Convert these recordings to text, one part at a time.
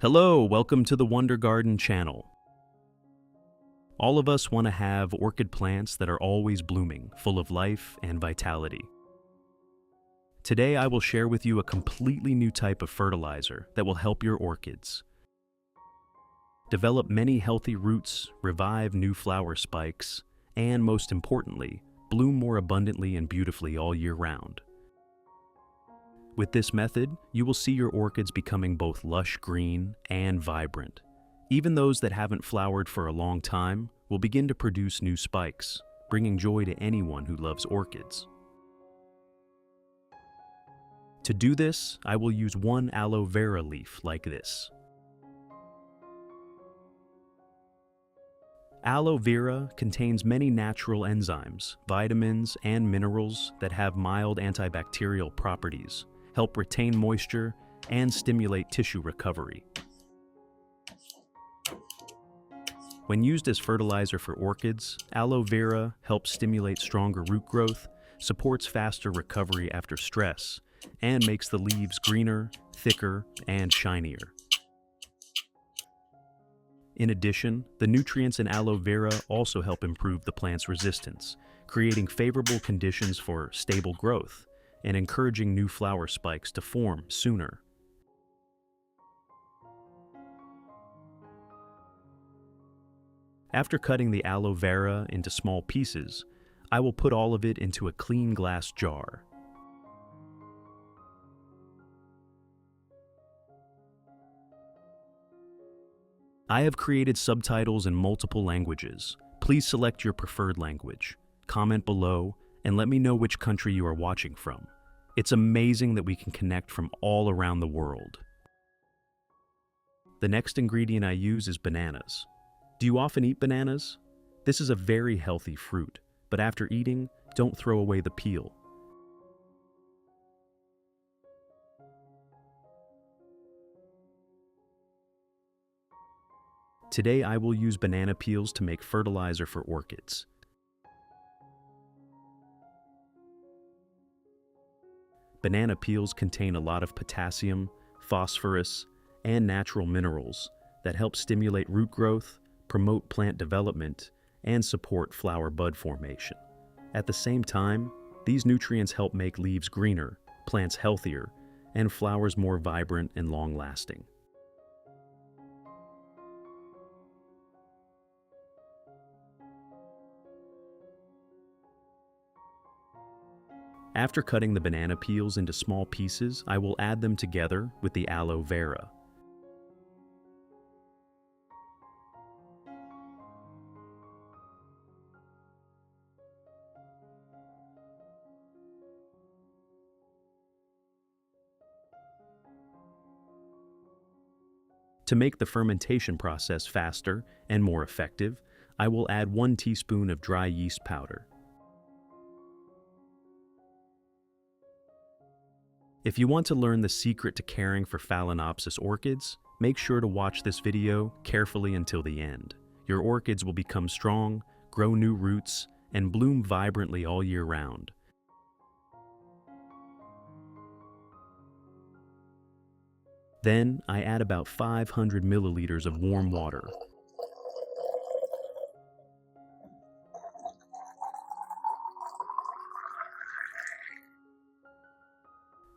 Hello, welcome to the Wonder Garden channel. All of us want to have orchid plants that are always blooming, full of life and vitality. Today I will share with you a completely new type of fertilizer that will help your orchids develop many healthy roots, revive new flower spikes, and most importantly, bloom more abundantly and beautifully all year round. With this method, you will see your orchids becoming both lush green and vibrant. Even those that haven't flowered for a long time will begin to produce new spikes, bringing joy to anyone who loves orchids. To do this, I will use one aloe vera leaf like this. Aloe vera contains many natural enzymes, vitamins, and minerals that have mild antibacterial properties, help retain moisture, and stimulate tissue recovery. When used as fertilizer for orchids, aloe vera helps stimulate stronger root growth, supports faster recovery after stress, and makes the leaves greener, thicker, and shinier. In addition, the nutrients in aloe vera also help improve the plant's resistance, creating favorable conditions for stable growth and encouraging new flower spikes to form sooner. After cutting the aloe vera into small pieces, I will put all of it into a clean glass jar. I have created subtitles in multiple languages. Please select your preferred language, comment below, and let me know which country you are watching from. It's amazing that we can connect from all around the world. The next ingredient I use is bananas. Do you often eat bananas? This is a very healthy fruit, but after eating, don't throw away the peel. Today I will use banana peels to make fertilizer for orchids. Banana peels contain a lot of potassium, phosphorus, and natural minerals that help stimulate root growth, promote plant development, and support flower bud formation. At the same time, these nutrients help make leaves greener, plants healthier, and flowers more vibrant and long-lasting. After cutting the banana peels into small pieces, I will add them together with the aloe vera. To make the fermentation process faster and more effective, I will add 1 teaspoon of dry yeast powder. If you want to learn the secret to caring for Phalaenopsis orchids, make sure to watch this video carefully until the end. Your orchids will become strong, grow new roots, and bloom vibrantly all year round. Then, I add about 500 milliliters of warm water.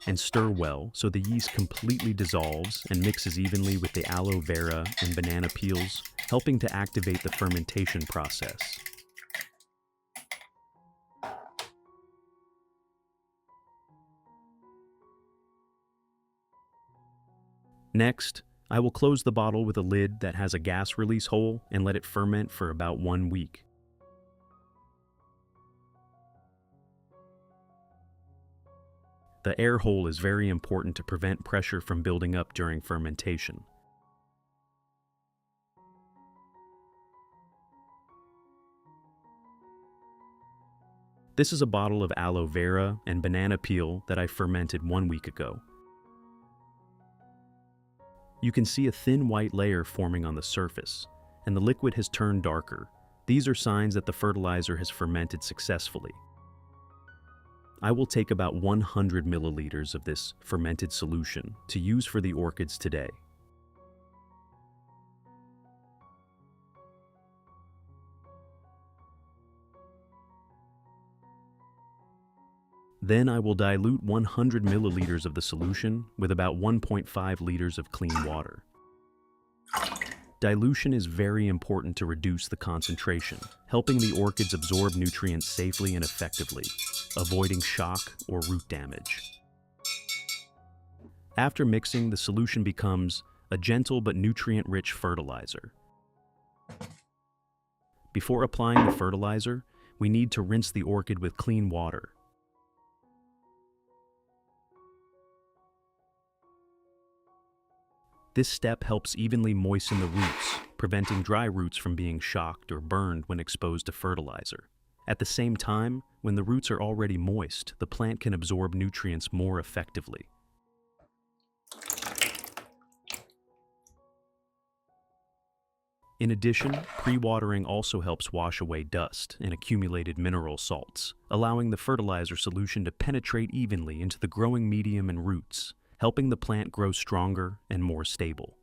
And stir well so the yeast completely dissolves and mixes evenly with the aloe vera and banana peels, helping to activate the fermentation process. Next, I will close the bottle with a lid that has a gas release hole and let it ferment for about 1 week. The air hole is very important to prevent pressure from building up during fermentation. This is a bottle of aloe vera and banana peel that I fermented 1 week ago. You can see a thin white layer forming on the surface, and the liquid has turned darker. These are signs that the fertilizer has fermented successfully. I will take about 100 milliliters of this fermented solution to use for the orchids today. Then I will dilute 100 milliliters of the solution with about 1.5 liters of clean water. Dilution is very important to reduce the concentration, helping the orchids absorb nutrients safely and effectively, avoiding shock or root damage. After mixing, the solution becomes a gentle but nutrient-rich fertilizer. Before applying the fertilizer, we need to rinse the orchid with clean water. This step helps evenly moisten the roots, preventing dry roots from being shocked or burned when exposed to fertilizer. At the same time, when the roots are already moist, the plant can absorb nutrients more effectively. In addition, pre-watering also helps wash away dust and accumulated mineral salts, allowing the fertilizer solution to penetrate evenly into the growing medium and roots, helping the plant grow stronger and more stable.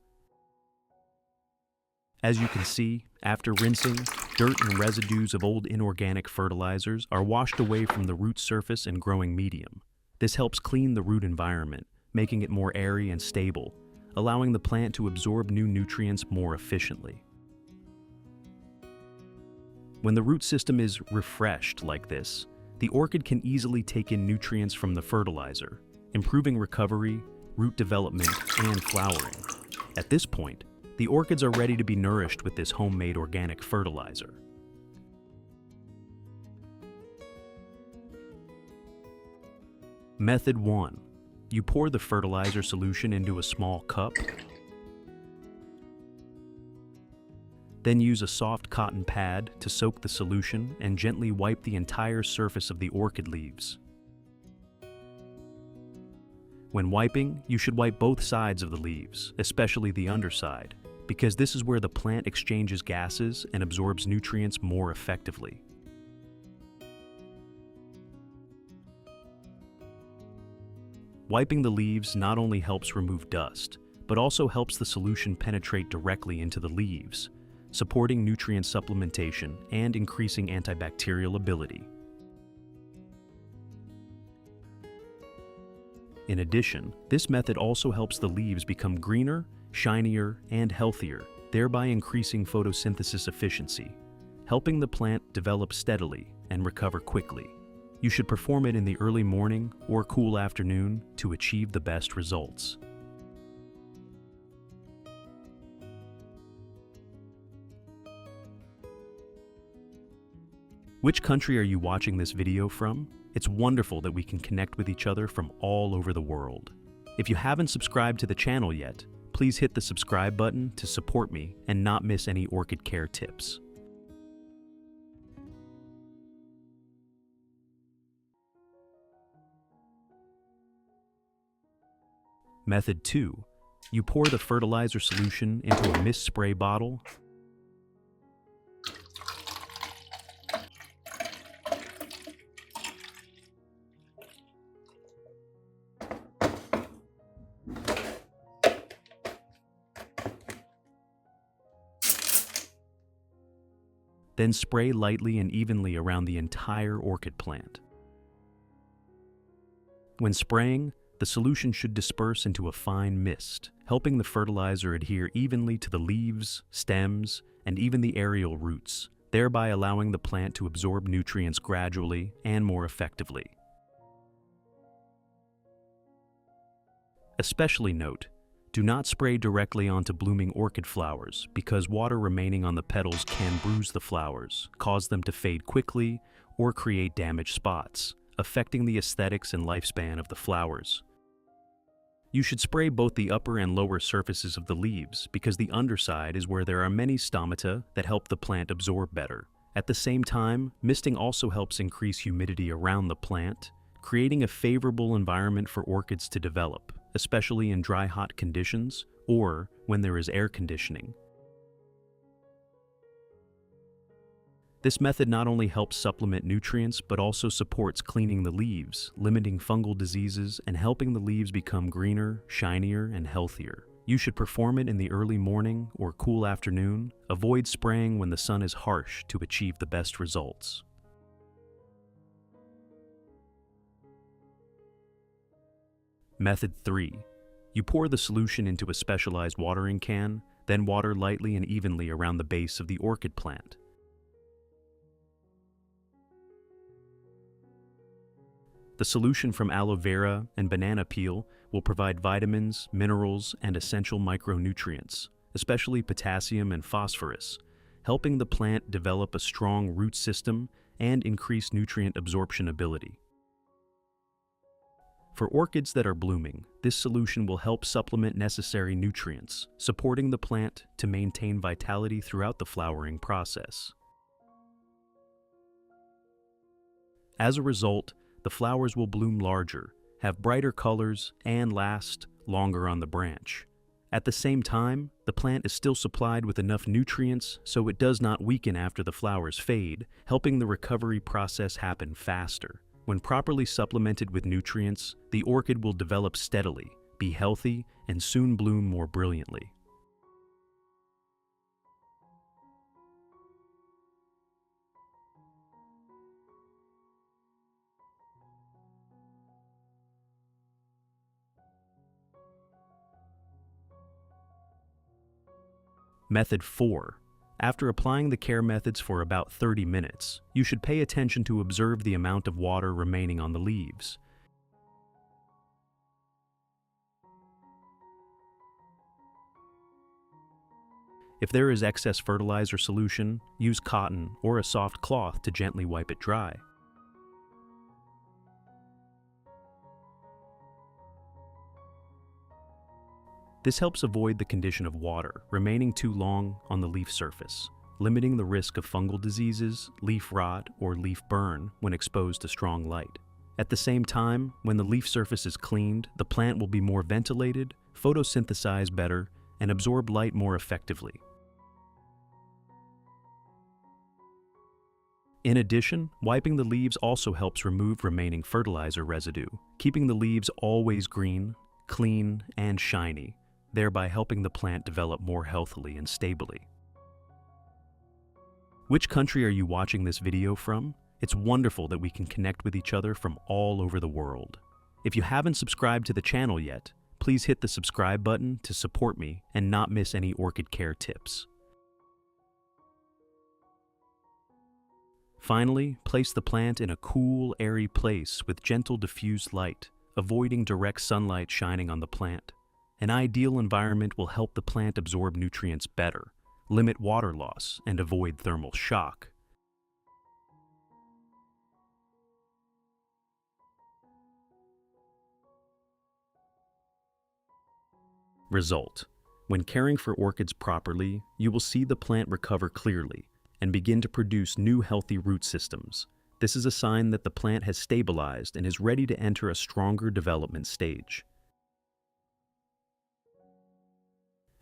As you can see, after rinsing, dirt and residues of old inorganic fertilizers are washed away from the root surface and growing medium. This helps clean the root environment, making it more airy and stable, allowing the plant to absorb new nutrients more efficiently. When the root system is refreshed like this, the orchid can easily take in nutrients from the fertilizer, improving recovery, root development, and flowering. At this point, the orchids are ready to be nourished with this homemade organic fertilizer. Method 1. You pour the fertilizer solution into a small cup. Then use a soft cotton pad to soak the solution and gently wipe the entire surface of the orchid leaves. When wiping, you should wipe both sides of the leaves, especially the underside, because this is where the plant exchanges gases and absorbs nutrients more effectively. Wiping the leaves not only helps remove dust, but also helps the solution penetrate directly into the leaves, supporting nutrient supplementation and increasing antibacterial ability. In addition, this method also helps the leaves become greener, shinier, and healthier, thereby increasing photosynthesis efficiency, helping the plant develop steadily and recover quickly. You should perform it in the early morning or cool afternoon to achieve the best results. Which country are you watching this video from? It's wonderful that we can connect with each other from all over the world. If you haven't subscribed to the channel yet, please hit the subscribe button to support me and not miss any orchid care tips. Method 2. You pour the fertilizer solution into a mist spray bottle. Then spray lightly and evenly around the entire orchid plant. When spraying, the solution should disperse into a fine mist, helping the fertilizer adhere evenly to the leaves, stems, and even the aerial roots, thereby allowing the plant to absorb nutrients gradually and more effectively. Especially note, do not spray directly onto blooming orchid flowers because water remaining on the petals can bruise the flowers, cause them to fade quickly, or create damaged spots, affecting the aesthetics and lifespan of the flowers. You should spray both the upper and lower surfaces of the leaves because the underside is where there are many stomata that help the plant absorb better. At the same time, misting also helps increase humidity around the plant, creating a favorable environment for orchids to develop, especially in dry, hot conditions or when there is air conditioning. This method not only helps supplement nutrients, but also supports cleaning the leaves, limiting fungal diseases, and helping the leaves become greener, shinier, and healthier. You should perform it in the early morning or cool afternoon. Avoid spraying when the sun is harsh to achieve the best results. Method 3. You pour the solution into a specialized watering can, then water lightly and evenly around the base of the orchid plant. The solution from aloe vera and banana peel will provide vitamins, minerals, and essential micronutrients, especially potassium and phosphorus, helping the plant develop a strong root system and increase nutrient absorption ability. For orchids that are blooming, this solution will help supplement necessary nutrients, supporting the plant to maintain vitality throughout the flowering process. As a result, the flowers will bloom larger, have brighter colors, and last longer on the branch. At the same time, the plant is still supplied with enough nutrients so it does not weaken after the flowers fade, helping the recovery process happen faster. When properly supplemented with nutrients, the orchid will develop steadily, be healthy, and soon bloom more brilliantly. Method 4. After applying the care methods for about 30 minutes, you should pay attention to observe the amount of water remaining on the leaves. If there is excess fertilizer solution, use cotton or a soft cloth to gently wipe it dry. This helps avoid the condition of water remaining too long on the leaf surface, limiting the risk of fungal diseases, leaf rot, or leaf burn when exposed to strong light. At the same time, when the leaf surface is cleaned, the plant will be more ventilated, photosynthesize better, and absorb light more effectively. In addition, wiping the leaves also helps remove remaining fertilizer residue, keeping the leaves always green, clean, and shiny, thereby helping the plant develop more healthily and stably. Which country are you watching this video from? It's wonderful that we can connect with each other from all over the world. If you haven't subscribed to the channel yet, please hit the subscribe button to support me and not miss any orchid care tips. Finally, place the plant in a cool, airy place with gentle diffused light, avoiding direct sunlight shining on the plant. An ideal environment will help the plant absorb nutrients better, limit water loss, and avoid thermal shock. Result: when caring for orchids properly, you will see the plant recover clearly and begin to produce new healthy root systems. This is a sign that the plant has stabilized and is ready to enter a stronger development stage.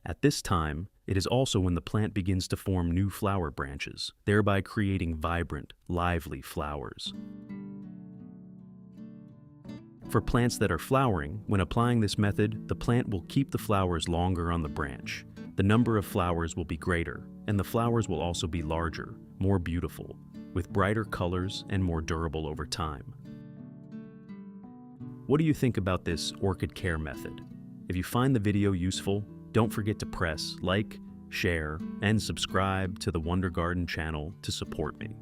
At this time, it is also when the plant begins to form new flower branches, thereby creating vibrant, lively flowers. For plants that are flowering, when applying this method, the plant will keep the flowers longer on the branch. The number of flowers will be greater, and the flowers will also be larger, more beautiful, with brighter colors and more durable over time. What do you think about this orchid care method? If you find the video useful, don't forget to press like, share, and subscribe to the Wonder Garden channel to support me.